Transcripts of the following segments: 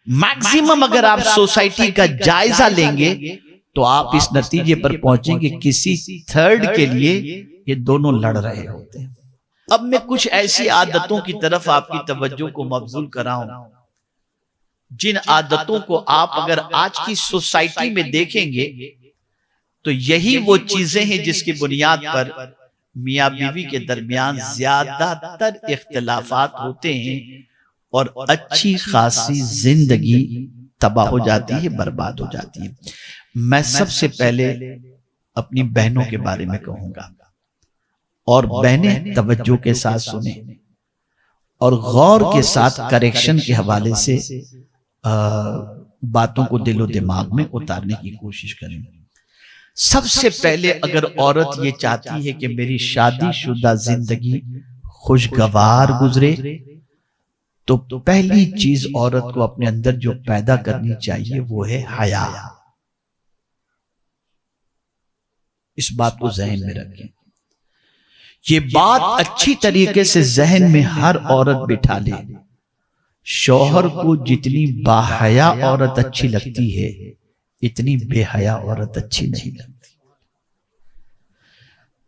Maximum اگر آپ society کا جائزہ لیں گے تو آپ اس نتیجے پر پہنچیں گے کسی تھرڈ کے لیے یہ دونوں لڑ رہے ہوتے ہیں۔ اب میں کچھ ایسی عادتوں کی طرف آپ کی توجہ کو مبذول کراؤں جن عادتوں کو آپ اگر آج کی سوسائٹی میں دیکھیں گے تو یہی وہ چیزیں ہیں جس کی بنیاد پر میاں بیوی کے درمیان زیادہ تر اختلافات ہوتے ہیں اور اچھی خاصی زندگی تباہ ہو جاتی ہے، برباد ہو جاتی ہے۔ میں سب سے پہلے اپنی بہنوں کے بارے میں کہوں گا، اور بہنیں توجہ کے ساتھ سنیں اور غور کے ساتھ کریکشن کے حوالے سے باتوں کو دل و دماغ میں اتارنے کی کوشش کریں۔ سب سے پہلے اگر عورت یہ چاہتی ہے کہ میری شادی شدہ زندگی خوشگوار گزرے تو پہلی چیز عورت کو اپنے اندر جو پیدا کرنی چاہیے وہ ہے حیا۔ اس بات کو ذہن میں رکھیں، یہ بات اچھی طریقے سے ذہن میں ہر عورت بٹھا لے۔ شوہر کو جتنی باحیا عورت اچھی لگتی ہے اتنی بے حیا عورت اچھی نہیں لگتی۔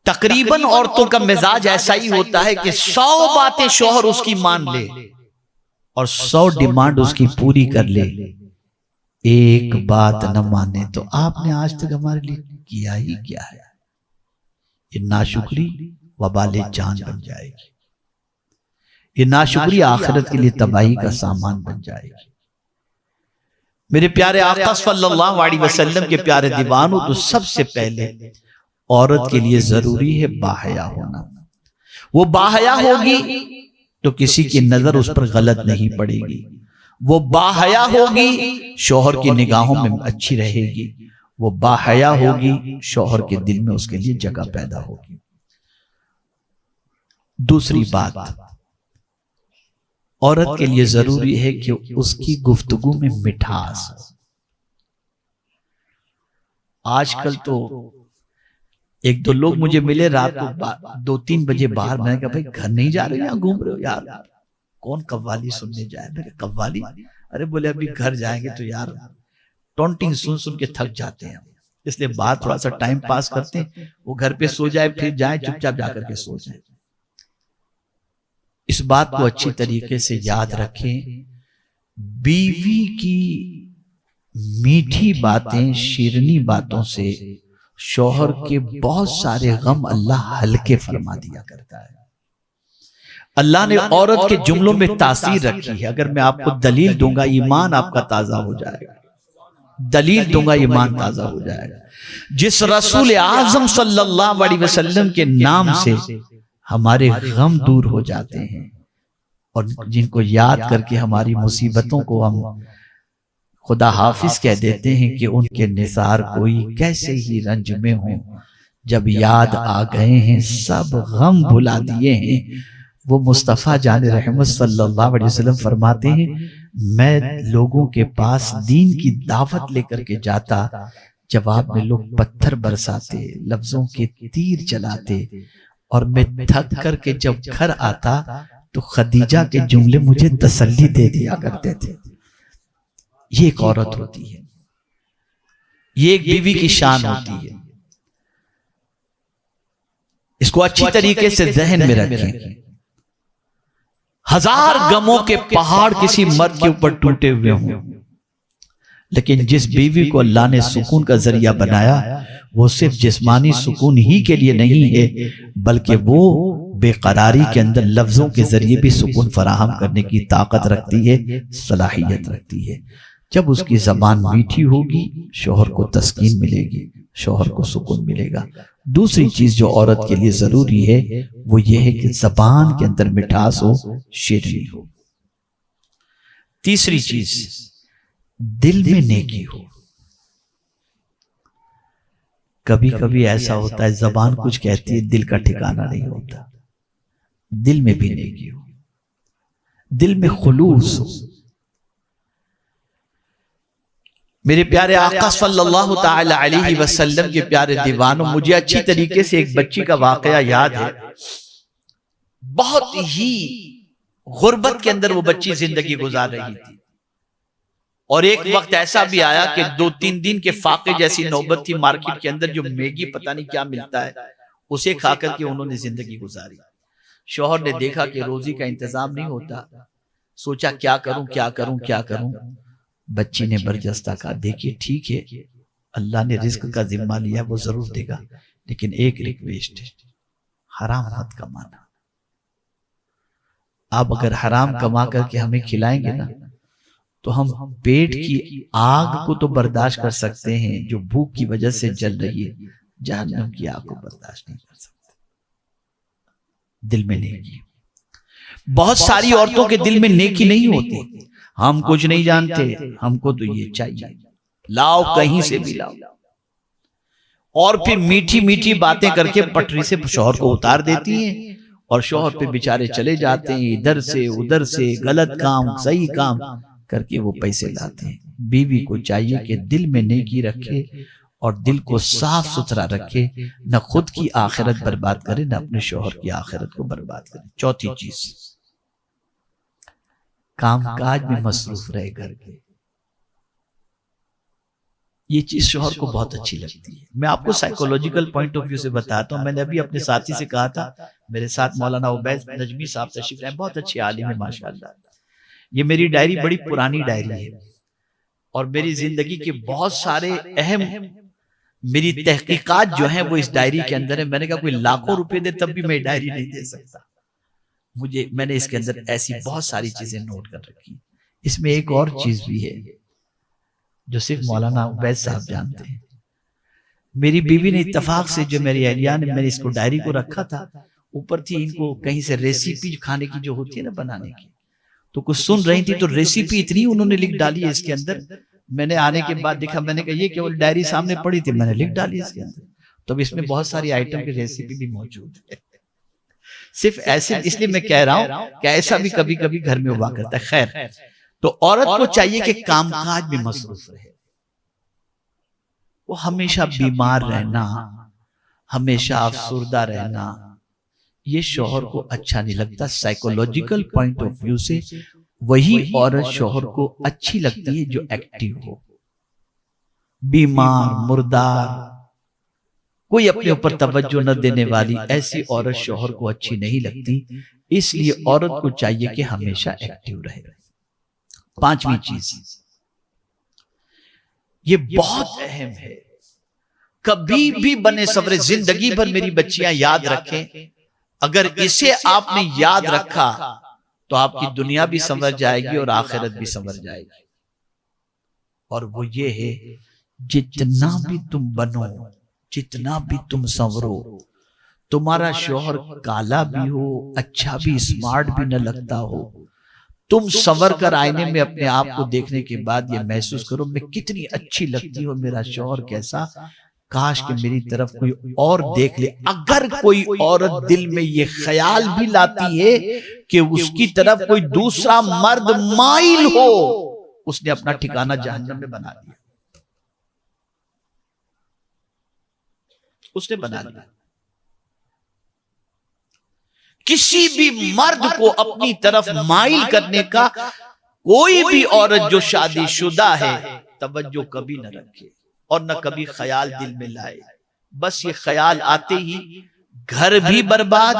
تقریباً عورتوں کا مزاج ایسا ہی ہوتا ہے کہ 100 باتیں شوہر اس کی مان لے اور 100 ڈیمانڈ اس کی پوری کر لے، ایک بات نہ مانے تو آپ نے آج تک ہمارے لیے کیا ہی کیا ہے۔ یہ ناشکری وبال جان بن جائے گی، یہ ناشکری آخرت کے لیے تباہی کا سامان بن جائے گی۔ میرے پیارے آقا صلی اللہ علیہ وسلم کے پیارے دیوانوں، تو سب سے پہلے عورت کے لیے ضروری ہے باحیا ہونا۔ وہ باحیا ہوگی تو کسی کی نظر اس پر غلط نہیں پڑے گی، وہ باحیا ہوگی شوہر کی نگاہوں میں اچھی رہے گی، وہ باحیا ہوگی شوہر کے دل میں اس کے لیے جگہ پیدا ہوگی۔ دوسری بات، عورت کے لیے ضروری ہے کہ اس کی گفتگو میں مٹھاس ہو۔ آج کل تو ایک دو لوگ مجھے ملے رات کو 2-3 بجے باہر، میں نے کہا بھائی گھر نہیں جا رہے، یہاں گھوم رہے ہو یار، کون قوالی سننے جائے؟ میں کہا قوالی؟ ارے بولے ابھی گھر جائیں گے تو یار ٹونٹنگ سن سن کے تھک جاتے ہیں، اس لیے بعد تھوڑا سا ٹائم پاس کرتے ہیں، وہ گھر پہ سو جائے پھر جائیں، چپ چاپ جا کر کے سو جائیں۔ اس بات کو اچھی طریقے سے یاد رکھیں، بیوی کی میٹھی باتیں، شیرنی باتوں سے شوہر کے بہت سارے غم اللہ ہلکے فرما دیا کرتا ہے۔ اللہ نے عورت کے جملوں میں تاثیر رکھی ہے۔ اگر میں آپ کو دلیل دوں گا ایمان آپ کا تازہ ہو جائے گا، دلیل دوں گا ایمان تازہ ہو جائے گا۔ جس رسول اعظم صلی اللہ علیہ وسلم کے نام سے ہمارے غم دور ہو جاتے ہیں اور جن کو یاد کر کے ہماری مصیبتوں کو ہم خدا حافظ کہہ دیتے ہیں کہ ان کے نثار کوئی کیسے ہی رنج میں ہوں، جب یاد آ گئے ہیں سب غم بھلا دیے ہیں۔ وہ مصطفیٰ جان رحمت صلی اللہ علیہ وسلم فرماتے ہیں، میں لوگوں کے پاس دین کی دعوت لے کر کے جاتا، جواب میں لوگ پتھر برساتے، لفظوں کے تیر چلاتے، اور میں تھک کر کے جب گھر آتا تو خدیجہ کے جملے مجھے تسلی دے دیا کرتے تھے۔ یہ ایک عورت ہوتی ہے، یہ ایک بیوی کی شان ہوتی ہے۔ اس کو اچھی طریقے سے ذہن میں رکھیں۔ ہزار غموں کے پہاڑ کسی مرد کے اوپر ٹوٹے ہوئے ہوں، لیکن جس بیوی کو اللہ نے سکون کا ذریعہ بنایا وہ صرف جسمانی سکون ہی کے لیے نہیں ہے، بلکہ وہ بے قراری کے اندر لفظوں کے ذریعے بھی سکون فراہم کرنے کی طاقت رکھتی ہے، صلاحیت رکھتی ہے۔ جب اس کی زبان میٹھی ہوگی شوہر کو تسکین ملے گی، شوہر کو سکون ملے گا۔ دوسری چیز جو عورت کے لیے ضروری ہے وہ یہ ہے کہ زبان کے اندر مٹھاس ہو، شیرینی ہو۔ تیسری چیز، دل میں نیکی ہو۔ کبھی کبھی ایسا ہوتا ہے زبان کچھ کہتی ہے، دل کا ٹھکانہ نہیں ہوتا۔ دل میں بھی نیکی ہو، دل میں خلوص ہو۔ میرے پیارے آقا صلی اللہ تعالی علیہ وسلم کے پیارے دیوانوں، مجھے اچھی طریقے سے ایک بچی کا واقعہ یاد ہے۔ بہت ہی غربت کے اندر وہ بچی زندگی گزار رہی تھی، اور ایک وقت ایسا بھی آیا کہ 2-3 دن کے فاقے جیسی نوبت تھی مارکیٹ کے اندر، جو میگی پتہ نہیں کیا ملتا ہے اسے کھا کر کے انہوں نے زندگی گزاری۔ شوہر نے دیکھا کہ روزی کا انتظام نہیں ہوتا، سوچا کیا کروں کیا کروں کیا کروں۔ بچی نے برجستہ کہا دیکھیے ٹھیک ہے اللہ نے رزق کا ذمہ لیا وہ ضرور دے گا، لیکن ایک ریکویسٹ ہے، حرام مت کمانا۔ آپ اگر حرام کما کر کے ہمیں کھلائیں گے نا تو ہم پیٹ کی آگ کو تو برداشت کر سکتے ہیں، جو بھوک کی وجہ سے جل رہی ہے جہنم کی آگ کو برداشت نہیں کر سکتے۔ دل میں نیکی، بہت ساری عورتوں کے دل میں نیکی نہیں ہوتی، ہم کچھ نہیں جانتے، ہم کو تو یہ چاہیے، لاؤ کہیں سے بھی لاؤ، اور پھر میٹھی میٹھی باتیں کر کے پٹری سے شوہر کو اتار دیتی ہیں، اور شوہر پہ بیچارے چلے جاتے ہیں ادھر سے ادھر سے، غلط کام صحیح کام کر کے وہ پیسے لاتے ہیں۔ بیوی کو چاہیے کہ دل میں نیکی رکھے اور دل کو صاف ستھرا رکھے، نہ خود کی آخرت برباد کرے نہ اپنے شوہر کی آخرت کو برباد کرے۔ چوتھی چیز، کام کاج میں مصروف رہے گھر کے۔ یہ چیز شوہر کو بہت اچھی لگتی ہے۔ میں آپ کو سائیکولوجیکل پوائنٹ آف ویو سے بتاتا ہوں، میں نے ابھی اپنے ساتھی سے کہا تھا، میرے ساتھ مولانا عبید نجمی صاحب تشریف لائے، بہت اچھے عالم ہیں ماشاءاللہ۔ یہ میری ڈائری بڑی پرانی ڈائری ہے، اور میری زندگی کے بہت سارے اہم میری تحقیقات جو ہیں وہ اس ڈائری کے اندر ہے۔ میں نے کہا کوئی لاکھوں روپے دے تب بھی میں ڈائری نہیں دے سکتا، میں نے اس کے اندر ایسی بہت ساری چیزیں نوٹ کر رکھی۔ اس میں ایک اور چیز بھی ہے جو صرف مولانا عبید صاحب جانتے ہیں۔ میری بیوی نے اتفاق سے، جو میری اہلیہ نے، میں نے اس کو ڈائری کو رکھا تھا، اوپر تھی ان کو کہیں سے ریسیپی کھانے کی جو ہوتی ہے نا بنانے کی، تو کچھ سن رہی تھی تو ریسیپی اتنی انہوں نے لکھ ڈالی ہے اس کے اندر۔ میں نے آنے کے بعد دیکھا، میں نے کہا یہ کیول ڈائری سامنے پڑی تھی، میں نے لکھ ڈالی اس کے اندر، تو اس میں بہت ساری آئٹم کی ریسیپی بھی موجود ہے۔ صرف ایسے اس لیے میں کہہ رہا ہوں کہ ایسا بھی کبھی کبھی گھر میں ہوا کرتا ہے۔ خیر، تو عورت کو چاہیے کہ کام کاج میں مصروف رہے، وہ ہمیشہ بیمار رہنا، ہمیشہ افسردہ رہنا، یہ شوہر کو اچھا نہیں لگتا۔ سائیکولوجیکل پوائنٹ آف ویو سے وہی عورت شوہر کو اچھی لگتی ہے جو ایکٹیو ہو۔ بیمار، مردار، کوئی اپنے اوپر توجہ نہ دینے والی ایسی عورت شوہر کو اچھی نہیں لگتی، اس لیے عورت کو چاہیے کہ ہمیشہ ایکٹیو رہے۔ پانچویں چیز، یہ بہت اہم ہے، کبھی بھی بنے سورے زندگی بھر میری بچیاں یاد رکھیں، اگر اسے آپ نے یاد رکھا تو آپ کی دنیا بھی سنور جائے گی اور آخرت بھی سنور جائے گی، اور وہ یہ ہے جتنا بھی تم بنو، جتنا بھی تم سنورو، تمہارا شوہر کالا بھی ہو، اچھا بھی، اسمارٹ بھی نہ لگتا ہو، تم سنور کر آئینے میں اپنے آپ کو دیکھنے کے بعد یہ محسوس کرو میں کتنی اچھی لگتی ہوں، میرا شوہر کیسا، کاش کہ میری طرف کوئی اور دیکھ لے۔ اگر کوئی عورت دل میں یہ خیال بھی لاتی ہے کہ اس کی طرف کوئی دوسرا مرد مائل ہو، اس نے اپنا ٹھکانہ جہنم میں بنا لیا، اس نے بنا لیا۔ کسی بھی مرد کو اپنی طرف مائل کرنے کا کوئی بھی عورت جو شادی شدہ ہے توجہ کبھی نہ رکھے اور نہ کبھی خیال دل میں لائے، بس یہ خیال آتے ہی گھر بھی برباد،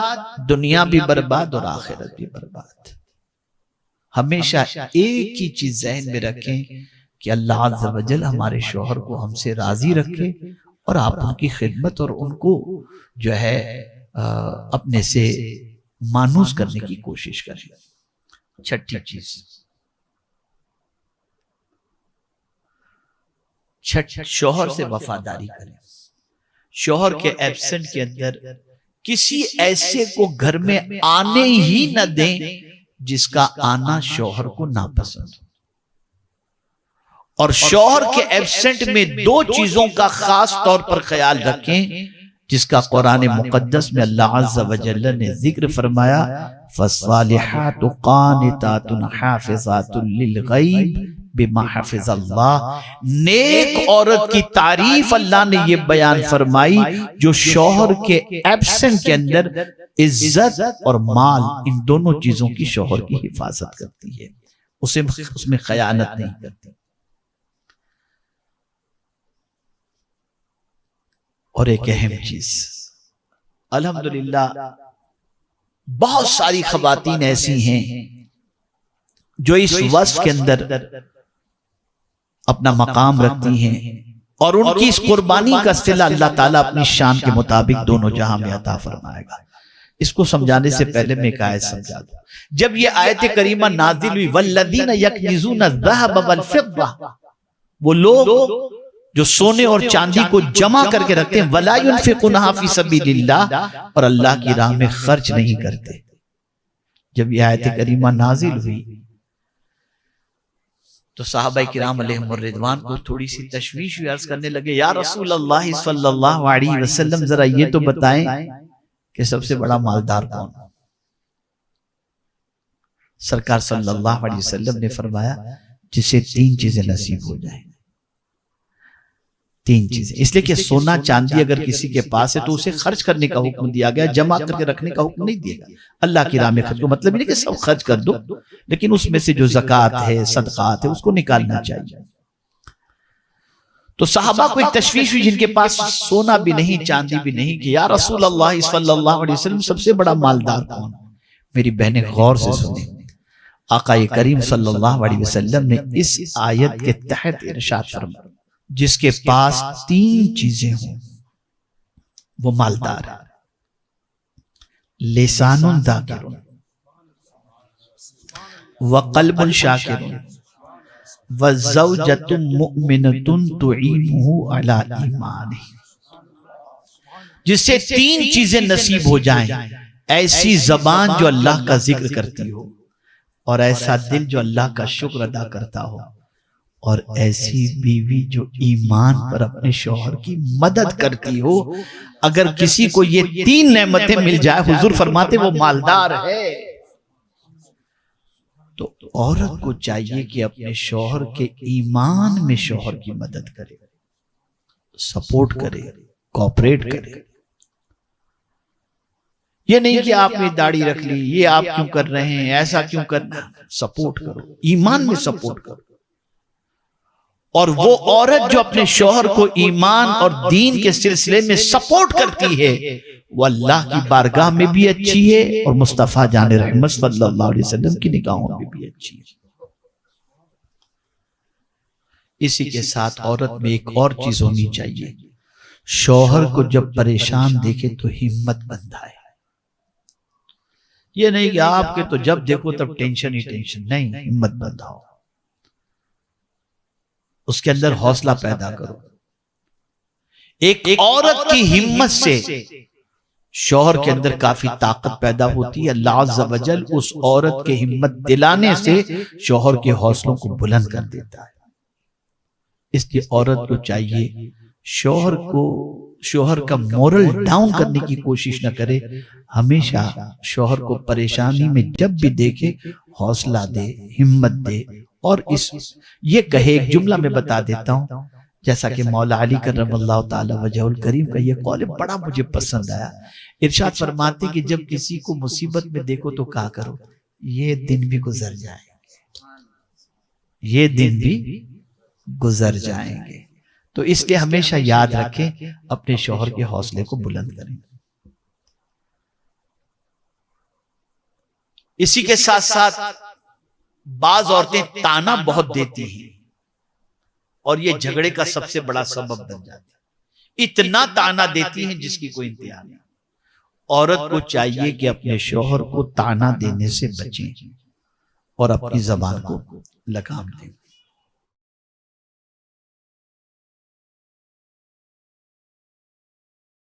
دنیا بھی برباد اور آخرت بھی برباد۔ ہمیشہ ایک ہی چیز ذہن میں رکھیں کہ اللہ عز و جل ہمارے شوہر کو ہم سے راضی رکھے، اور آپ ان کی خدمت اور ان کو جو ہے اپنے سے مانوس کرنے کی کوشش کریں۔ چھٹی چیز، شوہر سے وفاداری کریں۔ شوہر کے ایبسنٹ کے اندر کسی ایسے کو گھر میں آنے ہی نہ دیں جس کا آنا شوہر کو ناپسند ہو، اور شوہر کے ایبسنٹ میں دو چیزوں کا خاص طور پر خیال رکھیں جس کا قرآن مقدس میں اللہ عز و جل نے ذکر فرمایا، فَالصَّالِحَاتُ قَانِتَاتٌ حَافِظَاتٌ لِلْغَيْبِ بِمَا حَفِظَ اللَّهِ۔ نیک عورت کی تعریف اللہ نے یہ بیان فرمائی جو شوہر کے ایبسنٹ کے اندر عزت اور مال، ان دونوں چیزوں کی شوہر کی حفاظت کرتی ہے، اس میں خیانت نہیں کرتی۔ اور ایک اہم چیز، الحمدللہ بہت ساری خواتین ایسی ہیں جو اس وصف کے اندر اپنا مقام رکھتی ہیں، اور ان کی اس قربانی کا صلہ اللہ تعالیٰ اپنی شان کے مطابق دونوں جہاں میں عطا فرمائے گا۔ اس کو سمجھانے سے پہلے میں ایک آیت سمجھا دوں۔ جب یہ آیت کریمہ نازل ہوئی والذین یکنزون الذھب والفضہ، وہ لوگ جو سونے اور چاندی کو جمع کر کے رکھتے ہیں، ولا ينفقونھا فی سبیل اللہ، اور اللہ کی راہ میں خرچ نہیں کرتے۔ جب یہ آیت کریمہ نازل ہوئی تو صحابہ کرام علیہم الرضوان کو تھوڑی سی تشویش ہوئی، عرض کرنے لگے یا رسول اللہ صلی اللہ علیہ وسلم ذرا یہ تو بتائیں کہ سب سے بڑا مالدار کون؟ سرکار صلی اللہ علیہ وسلم نے فرمایا جسے تین چیزیں نصیب ہو جائیں۔ تین چیزیں، اس لیے کہ سونا چاندی اگر کسی کے پاس ہے تو اسے خرچ کرنے کا حکم دیا گیا، جمع کر کے رکھنے کا حکم نہیں دیا گیا۔ اللہ کی راہ میں خرچ کو مطلب نہیں کہ سب خرچ کر دو، لیکن اس میں سے جو زکوٰۃ ہے، صدقات ہے، اس کو نکالنا چاہیے۔ تو صحابہ کو ایک تشویش ہوئی جن کے پاس سونا بھی نہیں چاندی بھی نہیں، کہ یا رسول اللہ صلی اللہ علیہ وسلم سب سے بڑا مالدار کون؟ میری بہنیں غور سے سنیں، آقا کریم صلی اللہ علیہ وسلم نے اس آیت کے تحت ارشاد فرمایا جس کے پاس تین چیزیں ہوں وہ مالدار ہے۔ لسان ذاکر وقلب شاکر وزوجۃ مؤمنۃ تعینہ علی ایمانہ، جس سے تین چیزیں نصیب ہو جائیں، ایسی زبان جو اللہ کا ذکر کرتی ہو، اور ایسا دل جو اللہ کا شکر ادا کرتا ہو، اور ایسی بیوی جو ایمان پر اپنے شوہر کی مدد کرتی ہو۔ اگر کسی کو یہ تین نعمتیں مل جائے، حضور فرماتے وہ مالدار ہے۔ تو عورت کو چاہیے کہ اپنے شوہر کے ایمان میں شوہر کی مدد کرے، سپورٹ کرے، کوآپریٹ کرے۔ یہ نہیں کہ آپ نے داڑھی رکھ لی، یہ آپ کیوں کر رہے ہیں، ایسا کیوں کرنا، سپورٹ کرو، ایمان میں سپورٹ کرو۔ اور وہ عورت جو اپنے شوہر کو ایمان اور دین کے سلسلے میں سپورٹ کرتی ہے، وہ اللہ کی بارگاہ میں بھی اچھی ہے، اور مصطفیٰ جان رحمت صلی اللہ علیہ وسلم کی نگاہوں میں بھی اچھی ہے۔ اسی کے ساتھ عورت میں ایک اور چیز ہونی چاہیے، شوہر کو جب پریشان دیکھے تو ہمت بندھائے۔ یہ نہیں کہ آپ کے تو جب دیکھو تب ٹینشن ہی ٹینشن، نہیں، ہمت بندھاؤ، اس کے اندر حوصلہ پیدا کرو۔ ایک عورت کی ہمت سے شوہر کے اندر کافی طاقت پیدا ہوتی ہے۔ اللہ عز و جل اس عورت کے ہمت دلانے سے شوہر کے حوصلوں کو بلند کر دیتا ہے۔ اس لیے عورت کو چاہیے شوہر کا مورل ڈاؤن کرنے کی کوشش نہ کرے، ہمیشہ شوہر کو پریشانی میں جب بھی دیکھے حوصلہ دے، ہمت دے، اور یہ کہے۔ ایک جملہ میں بتا دیتا ہوں، جیسا کہ مولا علی کرم اللہ تعالی وجہ الکریم کا یہ قول بڑا مجھے پسند آیا۔ ارشاد فرماتے کہ جب کسی کو مصیبت میں دیکھو تو کہا کرو یہ دن بھی گزر جائیں گے، یہ دن بھی گزر جائیں گے۔ تو اس لیے ہمیشہ یاد رکھیں، اپنے شوہر کے حوصلے کو بلند کریں۔ اسی کے ساتھ ساتھ بعض عورتیں تانا بہت دیتی ہیں، اور یہ جھگڑے کا سب سے بڑا سبب بن جاتی ہے۔ اتنا تانا دیتی ہیں جس کی کوئی انتہا نہیں۔ عورت کو چاہیے کہ اپنے شوہر کو تانا دینے سے بچیں اور اپنی زبان کو لگام دیں۔